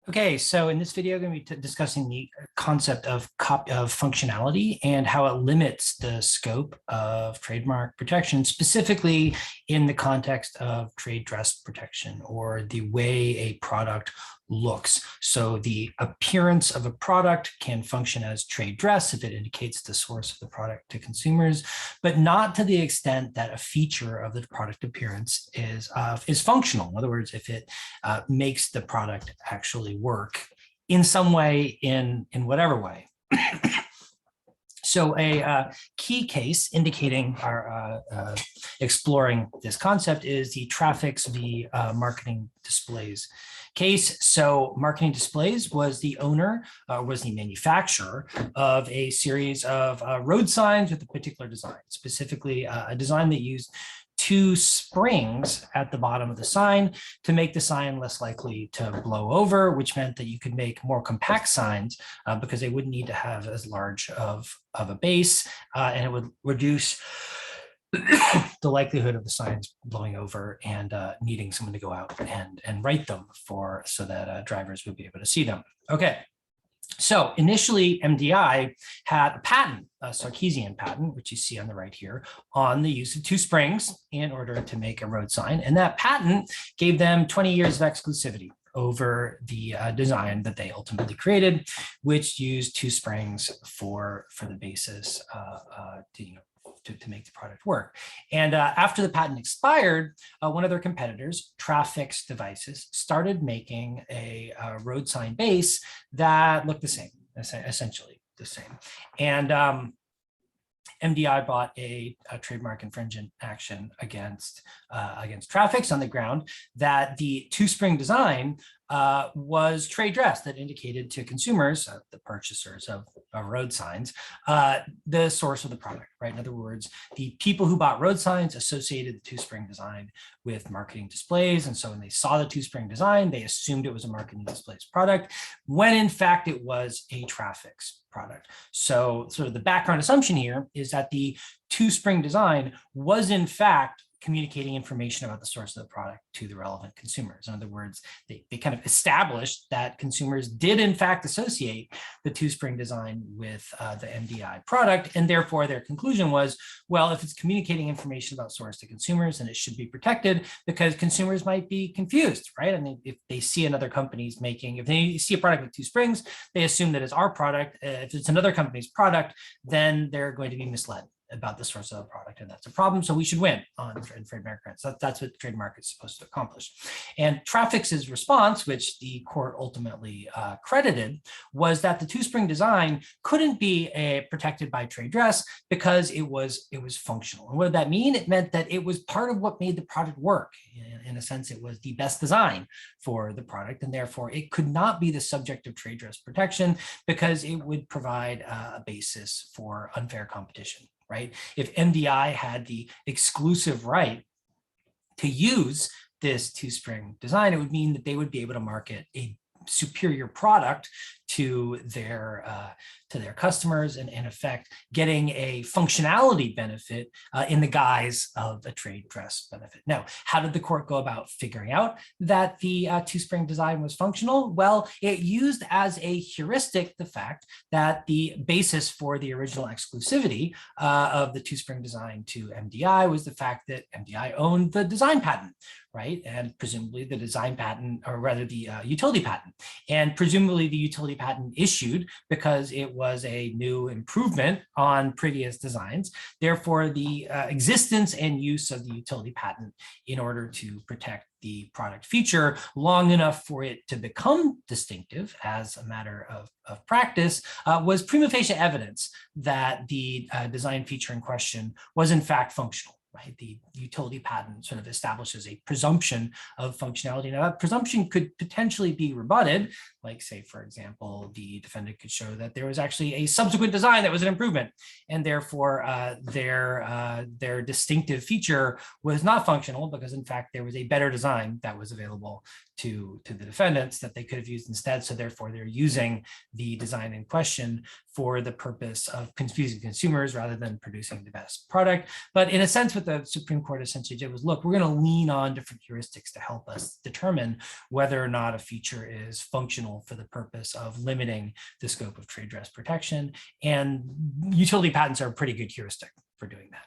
Okay, so in this video, I'm going to be discussing the concept of functionality and how it limits the scope of trademark protection, specifically in the context of trade dress protection or the way a product looks. So the appearance of a product can function as trade dress if it indicates the source of the product to consumers, but not to the extent that a feature of the product appearance is functional. In other words, if it makes the product actually work in some way, in whatever way. So a key case indicating our exploring this concept is the Traffix v. Marketing Displays case. So Marketing Displays was the owner, was the manufacturer of a series of road signs with a particular design, specifically a design that used two springs at the bottom of the sign to make the sign less likely to blow over, which meant that you could make more compact signs because they wouldn't need to have as large of a base, and it would reduce the likelihood of the signs blowing over and needing someone to go out and write them so that drivers would be able to see them. Okay. So initially, MDI had a patent, a Sarkeesian patent, which you see on the right here, on the use of two springs in order to make a road sign. And that patent gave them 20 years of exclusivity over the design that they ultimately created, which used two springs for the basis to make the product work. And after the patent expired, one of their competitors, Traffix Devices, started making a road sign base that looked the same, essentially the same. And MDI brought a trademark infringement action against Traffix on the ground that the two-spring design was trade dress that indicated to consumers, the purchasers of road signs, the source of the product, right? In other words, the people who bought road signs associated the two-spring design with Marketing Displays. And so when they saw the two-spring design, they assumed it was a Marketing Displays product, when in fact it was a Traffix product. So sort of the background assumption here is that the two-spring design was in fact communicating information about the source of the product to the relevant consumers. In other words, they kind of established that consumers did in fact associate the two-spring design with the MDI product, and therefore their conclusion was, well, if it's communicating information about source to consumers, then it should be protected because consumers might be confused, right? I mean, if they see another company's if they see a product with two springs, they assume that it's our product. If it's another company's product, then they're going to be misled about the source of the product, and that's a problem. So we should win on trademark grants. That's what the trademark is supposed to accomplish. And Traffix's response, which the court ultimately credited, was that the two-spring design couldn't be protected by trade dress because it was functional. And what did that mean? It meant that it was part of what made the product work. In a sense, it was the best design for the product, and therefore it could not be the subject of trade dress protection because it would provide a basis for unfair competition. Right? If MDI had the exclusive right to use this two-spring design, it would mean that they would be able to market a superior product to their customers, and in effect getting a functionality benefit in the guise of a trade dress benefit. Now, how did the court go about figuring out that the two-spring design was functional? Well, it used as a heuristic the fact that the basis for the original exclusivity of the two-spring design to MDI was the fact that MDI owned the design patent, right? And presumably the design patent, or rather the utility patent, and presumably the utility patent issued because it was a new improvement on previous designs. Therefore, the existence and use of the utility patent in order to protect the product feature long enough for it to become distinctive as a matter of practice was prima facie evidence that the design feature in question was in fact functional. Right? The utility patent sort of establishes a presumption of functionality. Now, that presumption could potentially be rebutted, like, say, for example, the defendant could show that there was actually a subsequent design that was an improvement, and therefore their distinctive feature was not functional because, in fact, there was a better design that was available to the defendants that they could have used instead. So therefore, they're using the design in question for the purpose of confusing consumers rather than producing the best product. But in a sense, what what the Supreme Court essentially did was, look, we're going to lean on different heuristics to help us determine whether or not a feature is functional for the purpose of limiting the scope of trade dress protection. And utility patents are a pretty good heuristic for doing that.